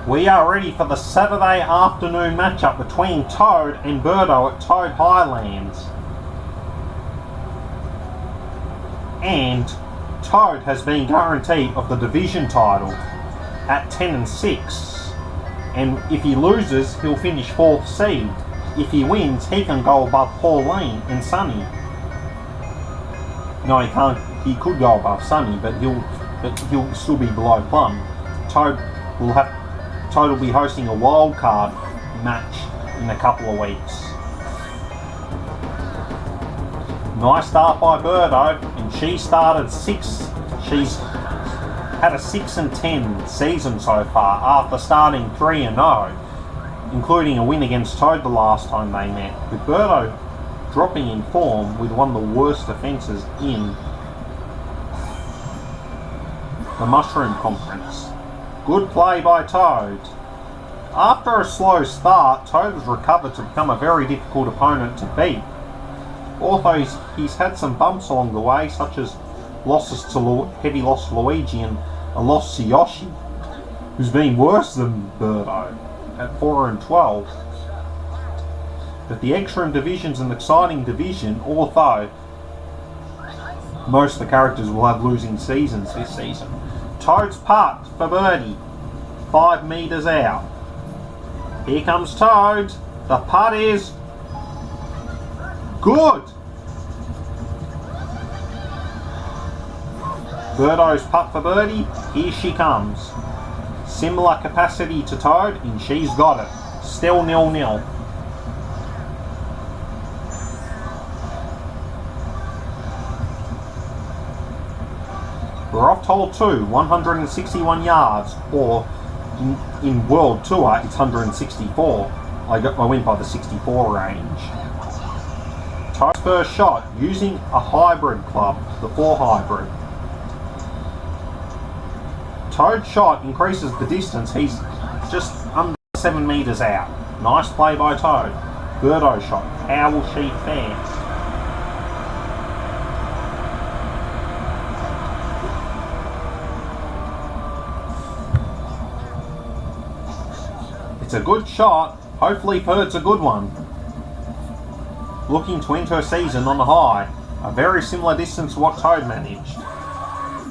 We are ready for the Saturday afternoon matchup between Toad and Birdo at Toad Highlands. And Toad has been guaranteed of the division title at 10-6. And if he loses, he'll finish 4th seed. If he wins, he can go above Pauline and Sunny. No, he can't. He could go above Sunny, but he'll still be below Plum. Toad will be hosting a wild card match in a couple of weeks. Nice start by Birdo, and she started 6. She's had a 6-10 season so far after starting 3-0, including a win against Toad the last time they met, with Birdo dropping in form with one of the worst defences in the Mushroom Conference. Good play by Toad. After a slow start, Toad has recovered to become a very difficult opponent to beat. Although he's had some bumps along the way, such as losses to heavy loss to Luigi and a loss to Yoshi, who's been worse than Birdo at 4-12. But the X-Room division's an exciting division, although most of the characters will have losing seasons this season. Toad's putt for birdie, 5 metres out. Here comes Toad. The putt is good. Birdo's putt for birdie, here she comes. Similar capacity to Toad, and she's got it. Still 0-0. We're off to hole 2, 161 yards, or in World Tour it's 164. I went by the 64 range. Toad's first shot using a hybrid club, the 4 hybrid. Toad's shot increases the distance. He's just under 7 metres out. Nice play by Toad. Birdo shot. How will she fare? It's a good shot. Hopefully for her it's a good one. Looking to end her season on a high. A very similar distance to what Toad managed.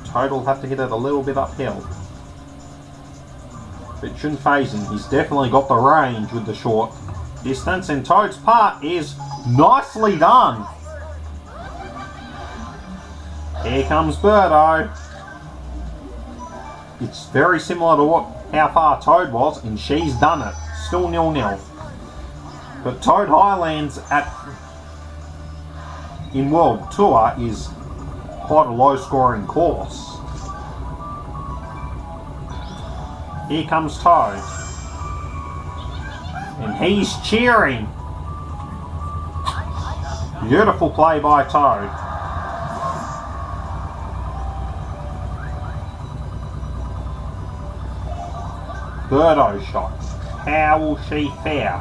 Toad will have to hit it a little bit uphill. But it shouldn't phase him. He's definitely got the range with the short distance. And Toad's putt is nicely done. Here comes Birdo. It's very similar to how far Toad was, and she's done it. Still 0-0. But Toad Highlands in World Tour is quite a low scoring course. Here comes Toad. And he's cheering. Beautiful play by Toad. Birdo shot. How will she fare?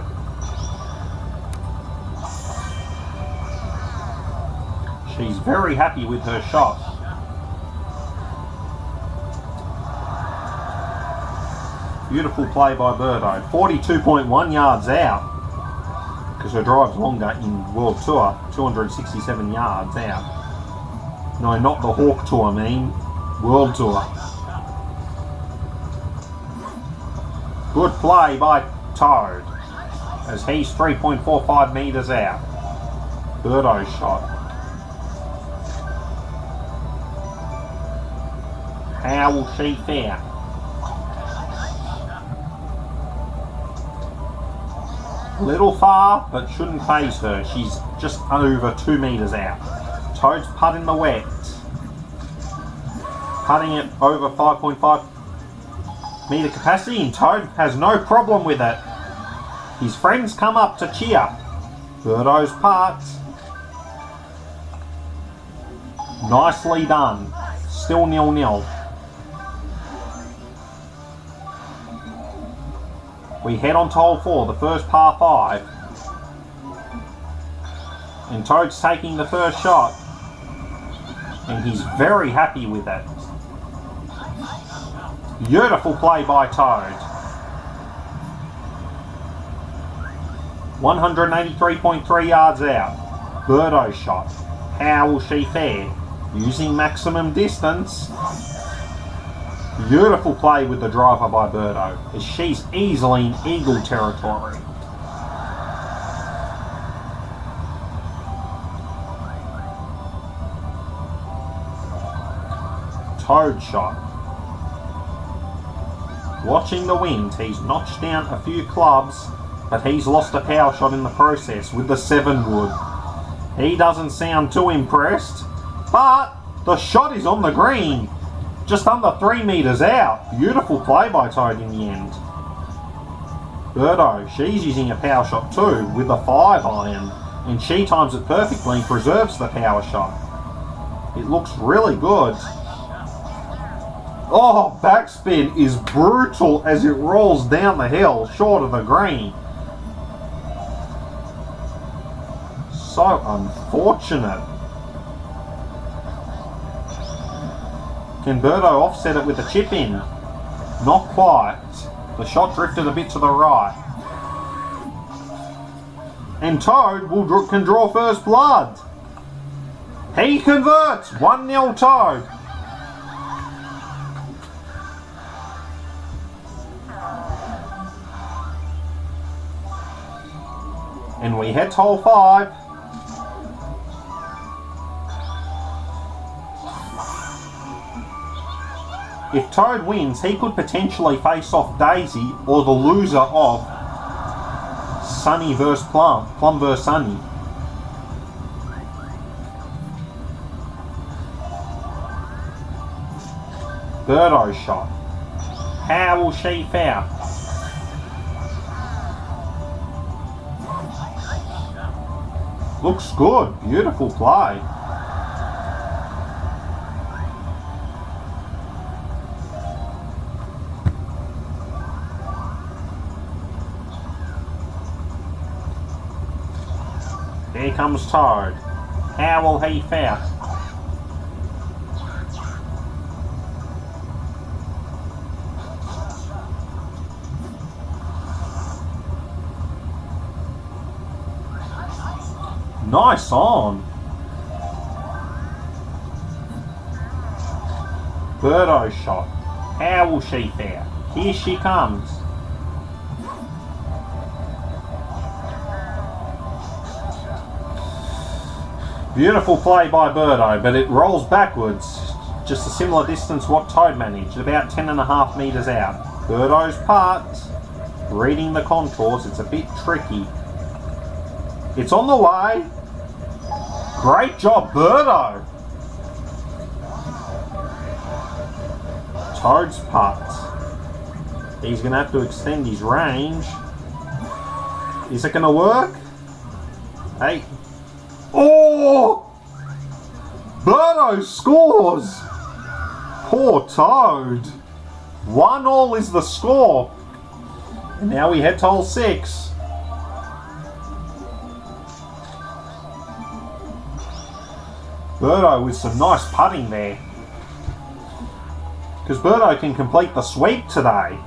She's very happy with her shot. Beautiful play by Birdo. 42.1 yards out, because her drive's longer in World Tour. 267 yards out. No, not the Hawk Tour, I mean. World Tour. Good play by Toad, as he's 3.45 metres out. Birdo shot. How will she fare? A little far, but shouldn't phase her. She's just over 2 metres out. Toad's putt in the wet. Putting it over 5.5 metre capacity, and Toad has no problem with it. His friends come up to cheer. Birdo's putt. Nicely done. Still 0-0. We head on to hole 4, the first par 5. And Toad's taking the first shot. And he's very happy with it. Beautiful play by Toad. 183.3 yards out. Birdo shot. How will she fare? Using maximum distance. Beautiful play with the driver by Birdo, as she's easily in eagle territory. Toad shot. Watching the wind, he's notched down a few clubs, but he's lost a power shot in the process with the 7 wood. He doesn't sound too impressed, but the shot is on the green, just under 3 metres out. Beautiful play by Toad in the end. Birdo, she's using a power shot too with a 5 iron, and she times it perfectly and preserves the power shot. It looks really good. Oh, backspin is brutal as it rolls down the hill short of the green. So unfortunate. Can Birdo offset it with a chip in? Not quite. The shot drifted a bit to the right. And Toad can draw first blood. He converts. 1-0 Toad. And we head to hole 5. If Toad wins, he could potentially face off Daisy or the loser of Sunny vs Plum, Plum vs Sunny. Birdo shot. How will she fare? Looks good. Beautiful play. Here comes Toad. How will he fare? Nice on. Birdo shot. How will she fare? Here she comes. Beautiful play by Birdo, but it rolls backwards. Just a similar distance what Toad managed, about 10.5 metres out. Birdo's part, reading the contours, it's a bit tricky. It's on the way. Great job, Birdo. Toad's putt. He's going to have to extend his range. Is it going to work? Hey. Oh! Birdo scores! Poor Toad. 1-1 is the score. And now we head to hole 6. Birdo with some nice putting there. Because Birdo can complete the sweep today.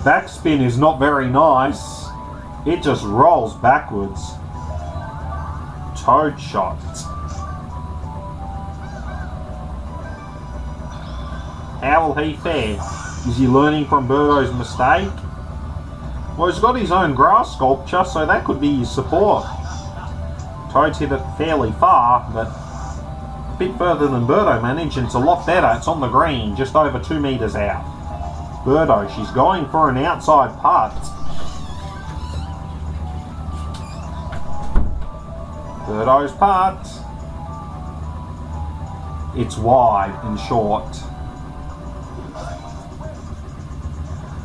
Backspin is not very nice. It just rolls backwards. Toad shot. How will he fare? Is he learning from Birdo's mistake? Well, he's got his own grass sculpture, so that could be his support. Toad's hit it fairly far, but a bit further than Birdo managed, and it's a lot better. It's on the green, just over 2 metres out. Birdo, she's going for an outside putt. Birdo's putt. It's wide and short.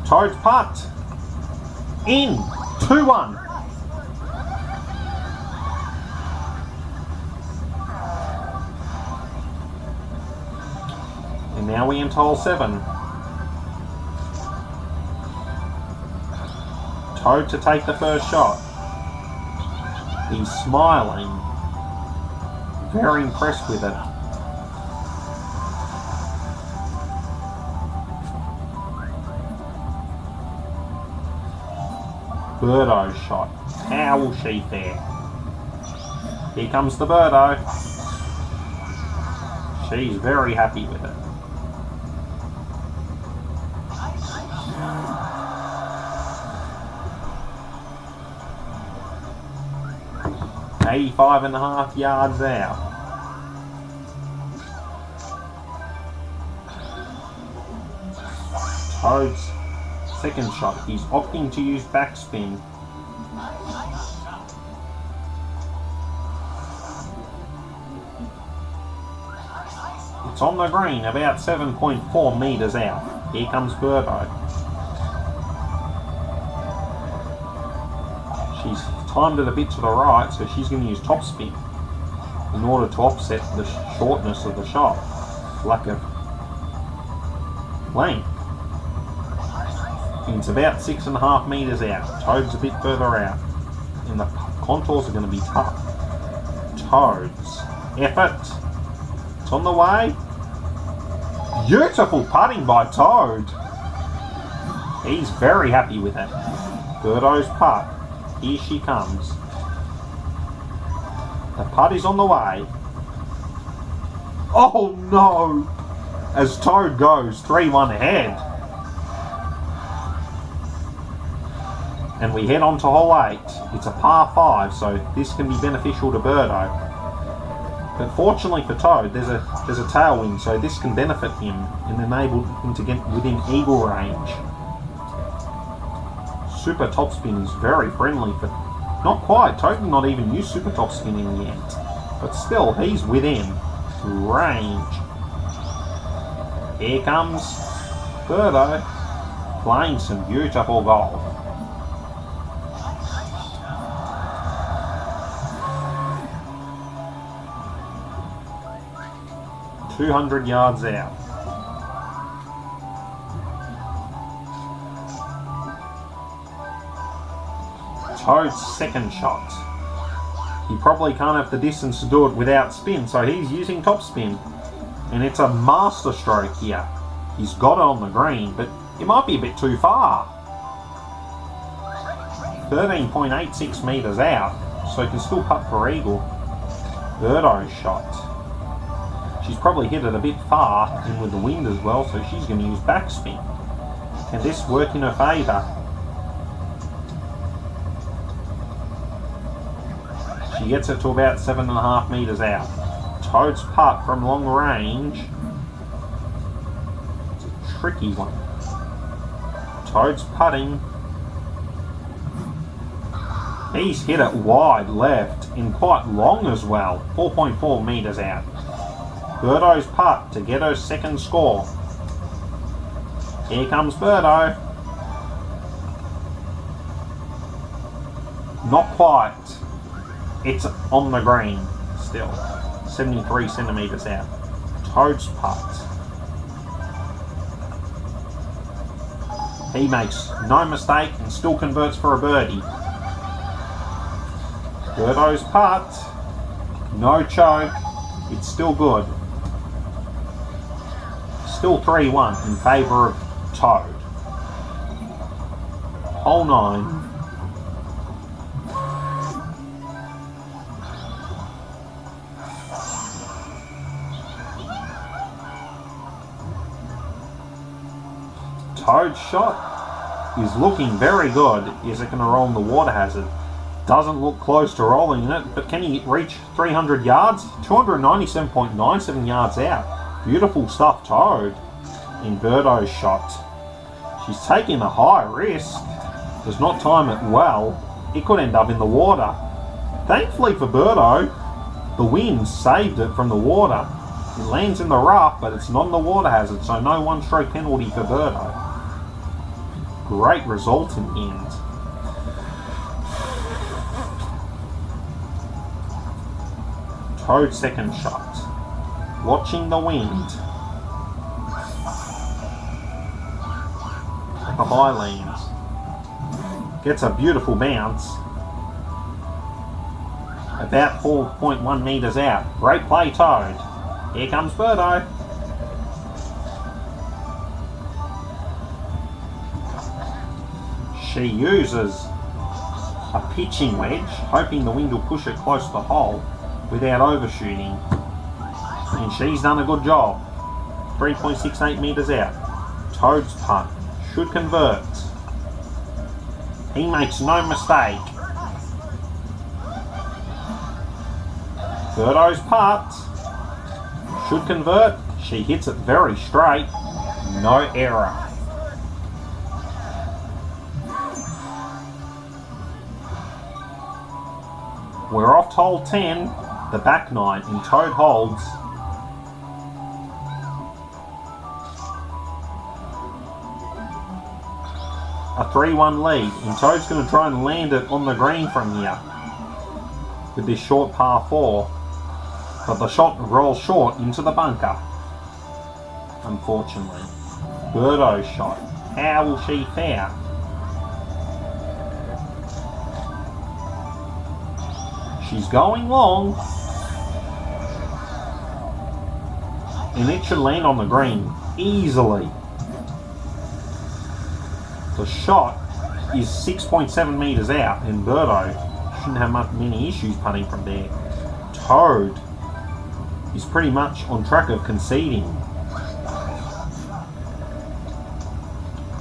Toad's putt. In. 2-1. And now we enter hole 7. Toad to take the first shot. He's smiling. Very impressed with it. Birdo's shot. How will she fare? Here comes the Birdo. She's very happy with it. .85.5 yards out. Toad's second shot. He's opting to use backspin. It's on the green, about 7.4 metres out. Here comes Birdo. She's timed it a bit to the right, so she's going to use topspin in order to offset the shortness of the shot. Lack of length. It's about 6.5 metres out. Toad's a bit further out. And the contours are going to be tough. Toad's effort. It's on the way. Beautiful putting by Toad. He's very happy with it. Birdo's putt. Here she comes. The putt is on the way. Oh no! As Toad goes 3-1 ahead. And we head on to hole 8. It's a par 5, so this can be beneficial to Birdo. But fortunately for Toad, there's a tailwind, so this can benefit him and enable him to get within eagle range. Super topspin is very friendly, but not quite. Toad did not even use super topspin in the end. But still, he's within range. Here comes Birdo, playing some beautiful golf. .200 yards out. Toad's second shot. He probably can't have the distance to do it without spin, so he's using topspin. And it's a master stroke here. He's got it on the green, but it might be a bit too far. 13.86 metres out, so he can still putt for eagle. Birdo's shot. She's probably hit it a bit far and with the wind as well, so she's going to use backspin. Can this work in her favour? She gets it to about 7.5 metres out. Toad's putt from long range. It's a tricky one. Toad's putting. He's hit it wide left and quite long as well. 4.4 metres out. Birdo's putt to get her second score. Here comes Birdo. Not quite. It's on the green still. 73 centimetres out. Toad's putt. He makes no mistake and still converts for a birdie. Birdo's putt. No choke. It's still good. Still 3-1 in favour of Toad. Hole 9. Toad's shot is looking very good. Is it going to roll in the water hazard? Doesn't look close to rolling in it, but can he reach 300 yards? 297.97 yards out. Beautiful stuff, Toad, in Birdo's shot. She's taking a high risk. Does not time it well. It could end up in the water. Thankfully for Birdo, the wind saved it from the water. It lands in the rough, but it's not in the water hazard, so no one-stroke penalty for Birdo. Great result in the end. Toad's second shot. Watching the wind. At the Highlands. Gets a beautiful bounce. About 4.1 metres out. Great play, Toad. Here comes Birdo. She uses a pitching wedge, hoping the wind will push it close to the hole without overshooting. And she's done a good job. 3.68 metres out. Toad's putt should convert. He makes no mistake. Birdo's putt should convert. She hits it very straight. No error. We're off to hole 10, the back nine, and Toad holds. A 3-1 lead, and Toad's going to try and land it on the green from here with this short par 4, but the shot rolls short into the bunker, unfortunately. Birdo's shot, how will she fare? She's going long, and it should land on the green easily. The shot is 6.7 metres out, and Birdo shouldn't have many issues putting from there. Toad is pretty much on track of conceding.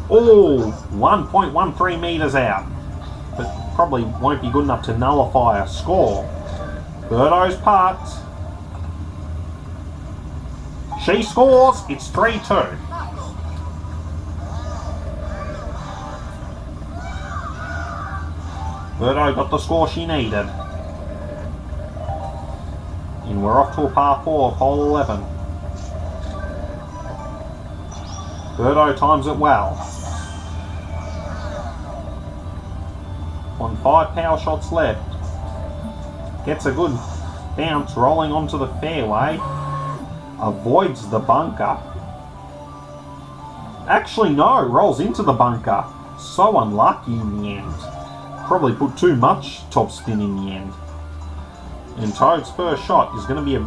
Oh, 1.13 metres out, but probably won't be good enough to nullify a score. Birdo's putt. She scores. It's 3-2. Birdo got the score she needed. And we're off to a par 4 of hole 11. Birdo times it well. On 5 power shots left. Gets a good bounce rolling onto the fairway. Avoids the bunker. Actually no, rolls into the bunker. So unlucky in the end. Probably put too much topspin in the end. And Toad's first shot is going to be a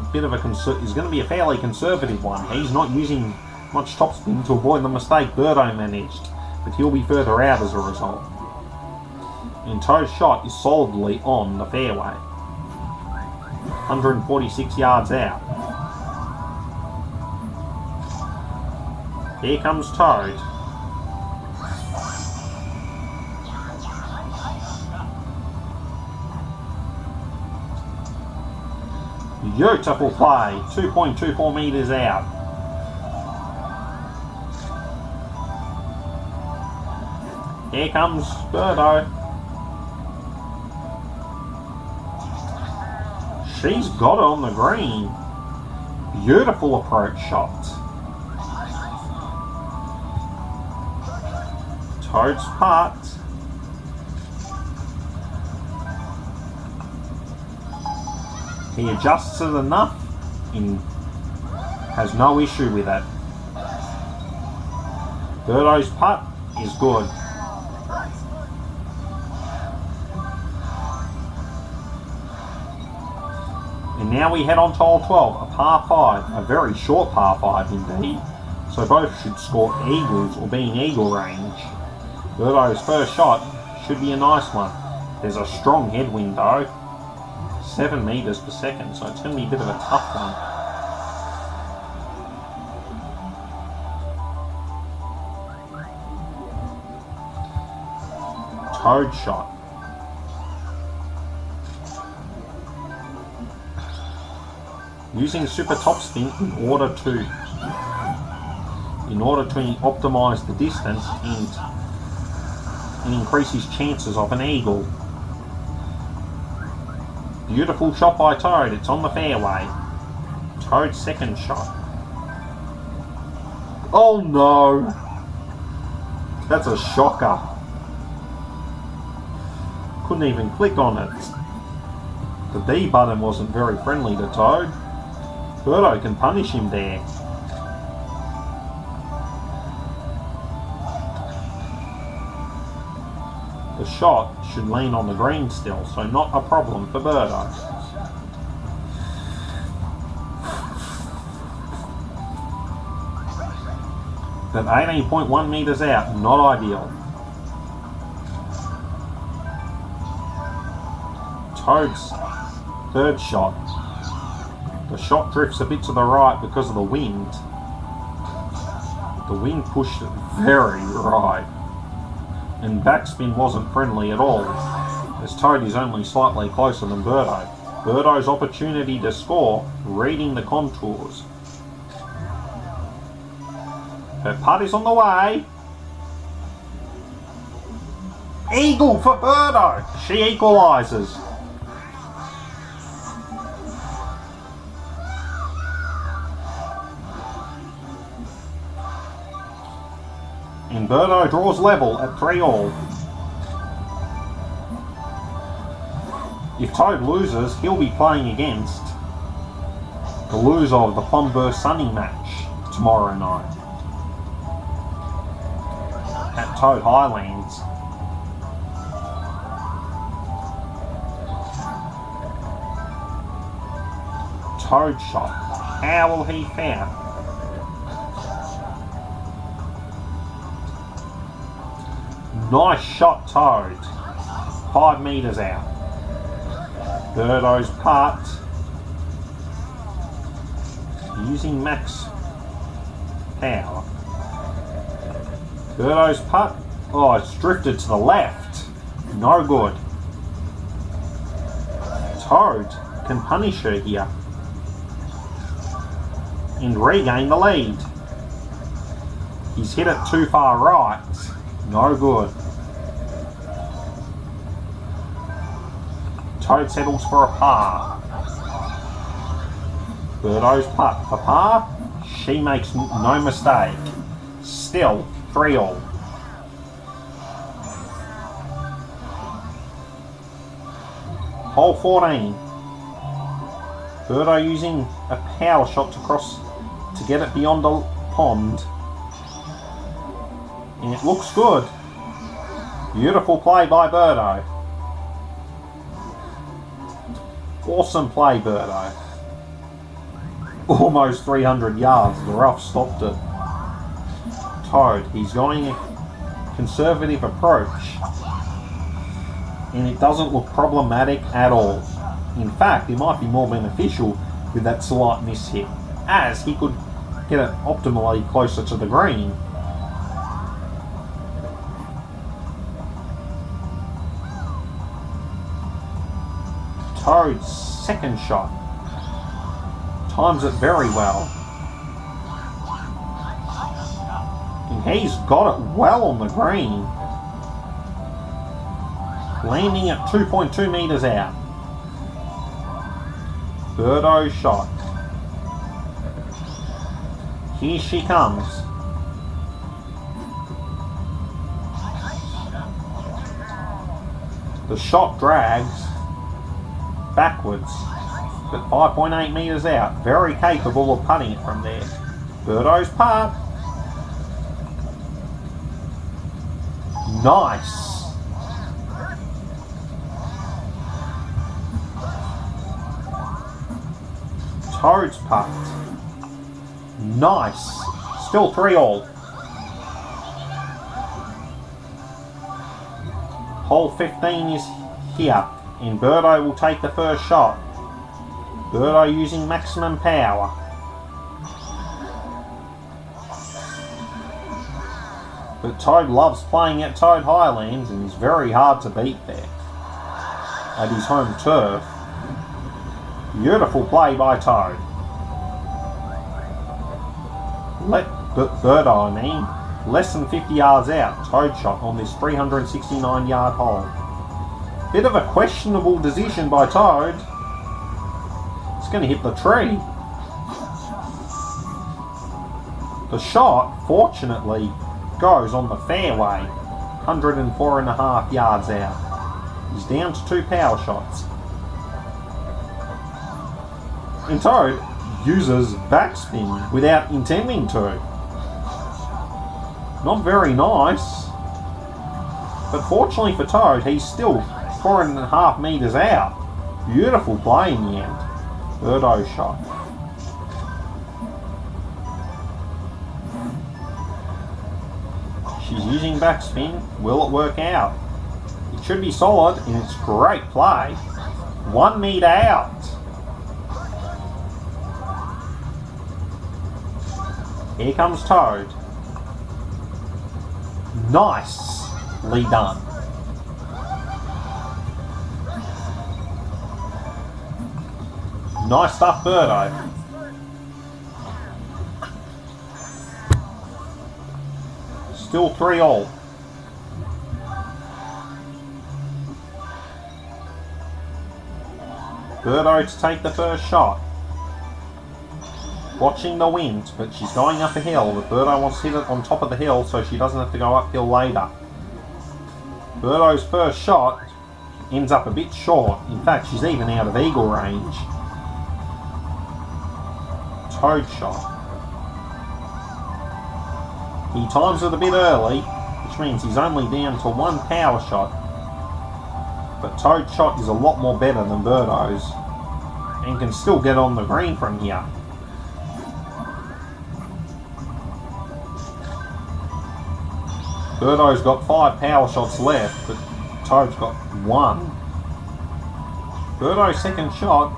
fairly conservative one. He's not using much topspin to avoid the mistake Birdo managed, but he'll be further out as a result. And Toad's shot is solidly on the fairway. 146 yards out. Here comes Toad. Beautiful play, 2.24 metres out. Here comes Birdo. She's got it on the green. Beautiful approach shot. Toad's putt. He adjusts it enough and has no issue with it. Birdo's putt is good. And now we head on to hole 12, a par 5, a very short par 5 indeed. So both should score eagles or be in eagle range. Birdo's first shot should be a nice one. There's a strong headwind though. 7 metres per second, so it's going to be a bit of a tough one. Toad shot. Using super topspin in order to optimise the distance and increase his chances of an eagle. Beautiful shot by Toad, it's on the fairway. Toad's second shot. Oh no! That's a shocker. Couldn't even click on it. The D button wasn't very friendly to Toad. Birdo can punish him there. The shot should lean on the green still, so not a problem for Birdo. But 18.1 metres out, not ideal. Toad's third shot. The shot drifts a bit to the right because of the wind. The wind pushed it very right. And backspin wasn't friendly at all, as Toad is only slightly closer than Birdo. Birdo's opportunity to score, reading the contours. Her putt is on the way. Eagle for Birdo! She equalises. And Birdo draws level at 3-all. If Toad loses, he'll be playing against the loser of the Plumber Sunny match tomorrow night at Toad Highlands. Toad shot. How will he fare? Nice shot, Toad. 5 metres out. Birdo's putt. Using max power. Birdo's putt. Oh, it's drifted to the left. No good. Toad can punish her here and regain the lead. He's hit it too far right. No good. Toad settles for a par. Birdo's putt for par. She makes no mistake. Still 3-all. Hole 14. Birdo using a power shot to get it beyond the pond. And it looks good. Beautiful play by Birdo. Awesome play, Birdo. Almost 300 yards. The rough stopped it. Toad, he's going a conservative approach. And it doesn't look problematic at all. In fact, it might be more beneficial with that slight miss hit, as he could get it optimally closer to the green. Toad's second shot times it very well, and he's got it well on the green, landing at 2.2 metres out. Birdo's shot. Here she comes. The shot drags backwards, but 5.8 metres out. Very capable of putting it from there. Birdo's putt. Nice. Toad's putt. Nice. Still 3-all. Hole 15 is here, and Birdo will take the first shot. Birdo using maximum power. But Toad loves playing at Toad Highlands and is very hard to beat there at his home turf. Beautiful play by Toad. Birdo, less than 50 yards out. Toad shot on this 369 yard hole. Bit of a questionable decision by Toad. It's going to hit the tree. The shot, fortunately, goes on the fairway, 104.5 yards out. He's down to 2 power shots. And Toad uses backspin without intending to. Not very nice. But fortunately for Toad, he's still 4.5 metres out. Beautiful play in the end. Birdo shot. She's using backspin. Will it work out? It should be solid, and it's great play. 1 metre out. Here comes Toad. Nicely done. Nice stuff, Birdo. Still 3-all. Birdo to take the first shot. Watching the wind, but she's going up a hill. The Birdo wants to hit it on top of the hill so she doesn't have to go uphill later. Birdo's first shot ends up a bit short. In fact, she's even out of eagle range. Toad shot. He times it a bit early, which means he's only down to 1 power shot. But Toad shot is a lot more better than Birdo's and can still get on the green from here. Birdo's got 5 power shots left, but Toad's got 1. Birdo's second shot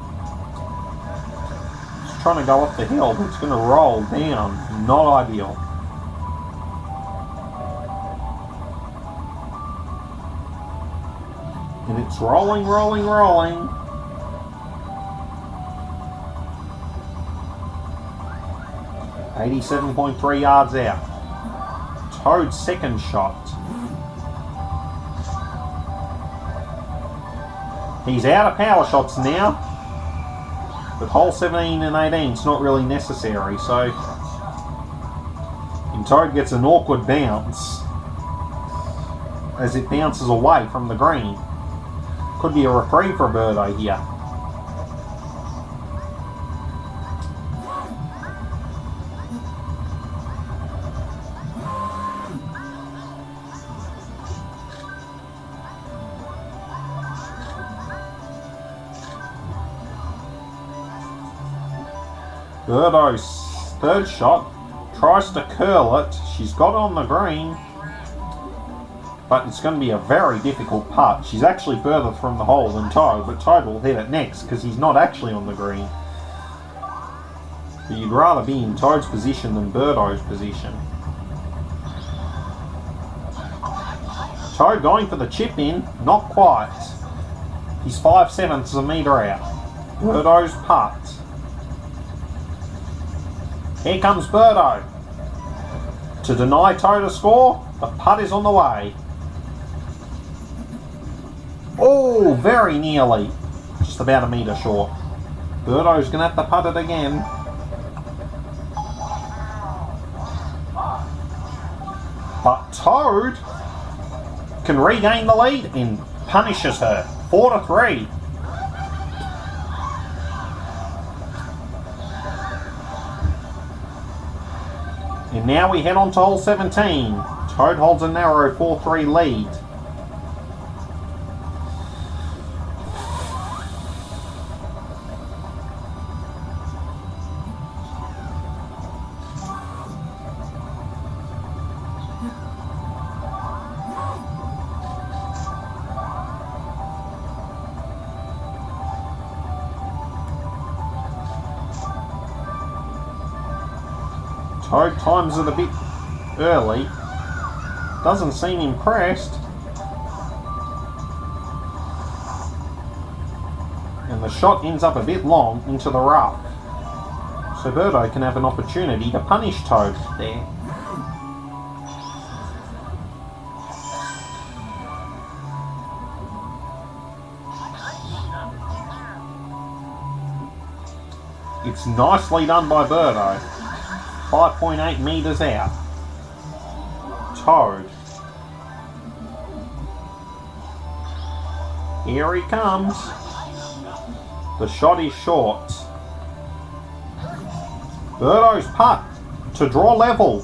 is trying to go up the hill, but it's going to roll down. Not ideal. And it's rolling, rolling, rolling. .87.3 yards out. Toad's second shot. He's out of power shots now, but hole 17 and 18 is not really necessary, so and Toad gets an awkward bounce as it bounces away from the green. Could be a reprieve for Birdo here. Birdo's third shot tries to curl it. She's got it on the green, but it's going to be a very difficult putt. She's actually further from the hole than Toad, but Toad will hit it next because he's not actually on the green. But you'd rather be in Toad's position than Birdo's position. Toad going for the chip in, not quite. He's 5/7 of a metre out. Birdo's putt. Here comes Birdo. To deny Toad a score, the putt is on the way. Oh, very nearly. Just about a metre short. Birdo's going to have to putt it again. But Toad can regain the lead and punishes her. 4-3. And now we head on to hole 17. Toad holds a narrow 4-3 lead. Toad times it a bit early. Doesn't seem impressed. And the shot ends up a bit long into the rough. So Birdo can have an opportunity to punish Toad there. It's nicely done by Birdo. 5.8 metres out. Toad. Here he comes. The shot is short. Birdo's putt to draw level.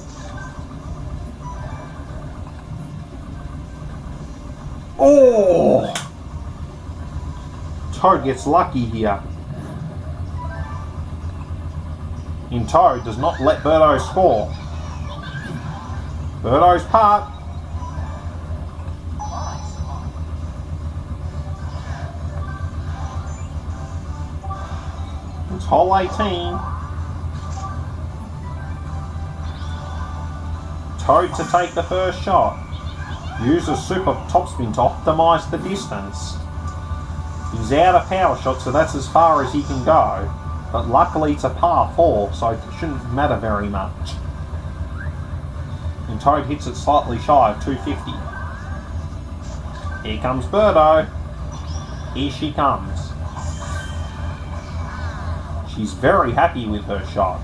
Oh! Toad gets lucky here. And Toad does not let Birdo score. Birdo's putt. Highlands, hole 18. Toad to take the first shot. Uses super topspin to optimise the distance. He's out of power shot, so that's as far as he can go. But luckily it's a par 4, so it shouldn't matter very much. And Toad hits it slightly shy of 250. Here comes Birdo. Here she comes. She's very happy with her shot.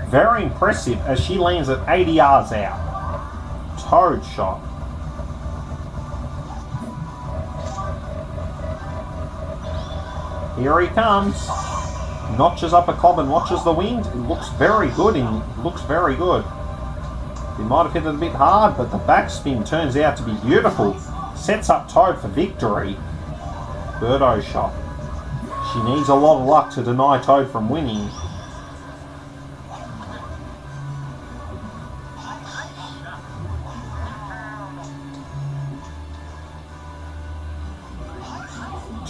Very impressive as she lands at 80 yards out. Toad shot. Here he comes. Notches up a club and watches the wind. It looks very good. He might have hit it a bit hard, but the backspin turns out to be beautiful. Sets up Toad for victory. Birdo shot. She needs a lot of luck to deny Toad from winning.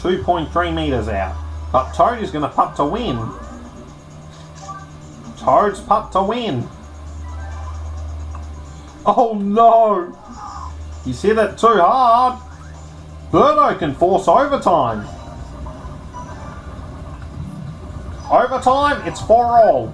.3 metres out. But Toad is going to putt to win. Toad's putt to win. Oh no! He's hit it too hard. Birdo can force overtime. Overtime, it's 4-all.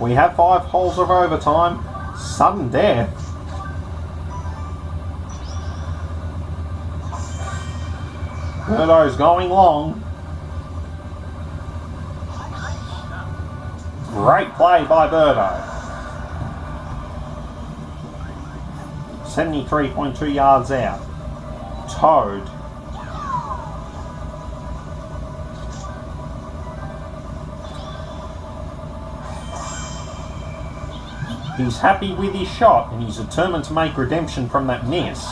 We have 5 holes of overtime. Sudden death. Birdo's going long. Great play by Birdo. 73.2 yards out. Toad. He's happy with his shot and he's determined to make redemption from that miss.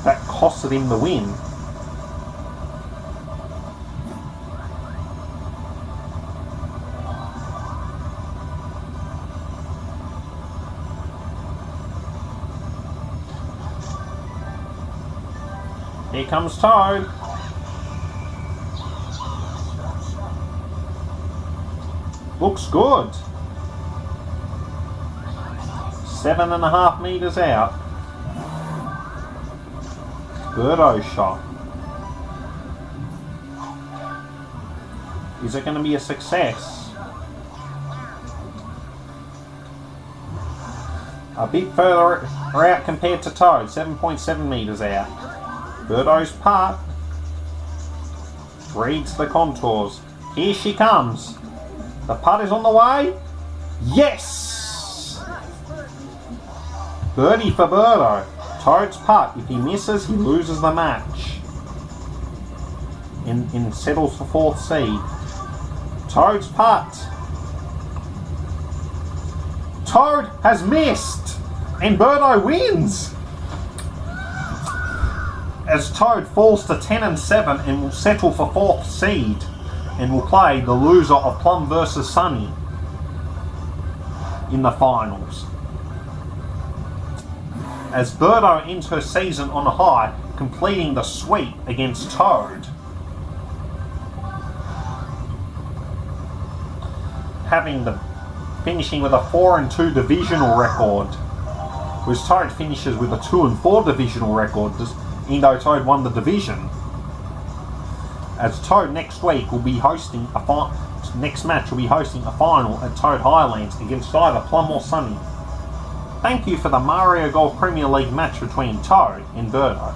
That costed him the win. Here comes Toad. Looks good. 7.5 metres out. Birdo shot. Is it going to be a success? A bit further out compared to Toad, 7.7 metres out. Birdo's putt reads the contours. Here she comes. The putt is on the way. Yes! Birdie for Birdo. Toad's putt. If he misses, he loses the match. And settles for 4th seed. Toad's putt. Toad has missed. And Birdo wins. As Toad falls to 10 and 7 and will settle for 4th seed. And will play the loser of Plum versus Sunny in the finals. As Birdo ends her season on a high, completing the sweep against Toad. Finishing with a 4-2 divisional record. Whereas Toad finishes with a 2-4 divisional record, even though Toad won the division. As Toad next week will be hosting next match will be hosting a final at Toad Highlands against either Plum or Sunny. Thank you for the Mario Golf Premier League match between Toad and Birdo.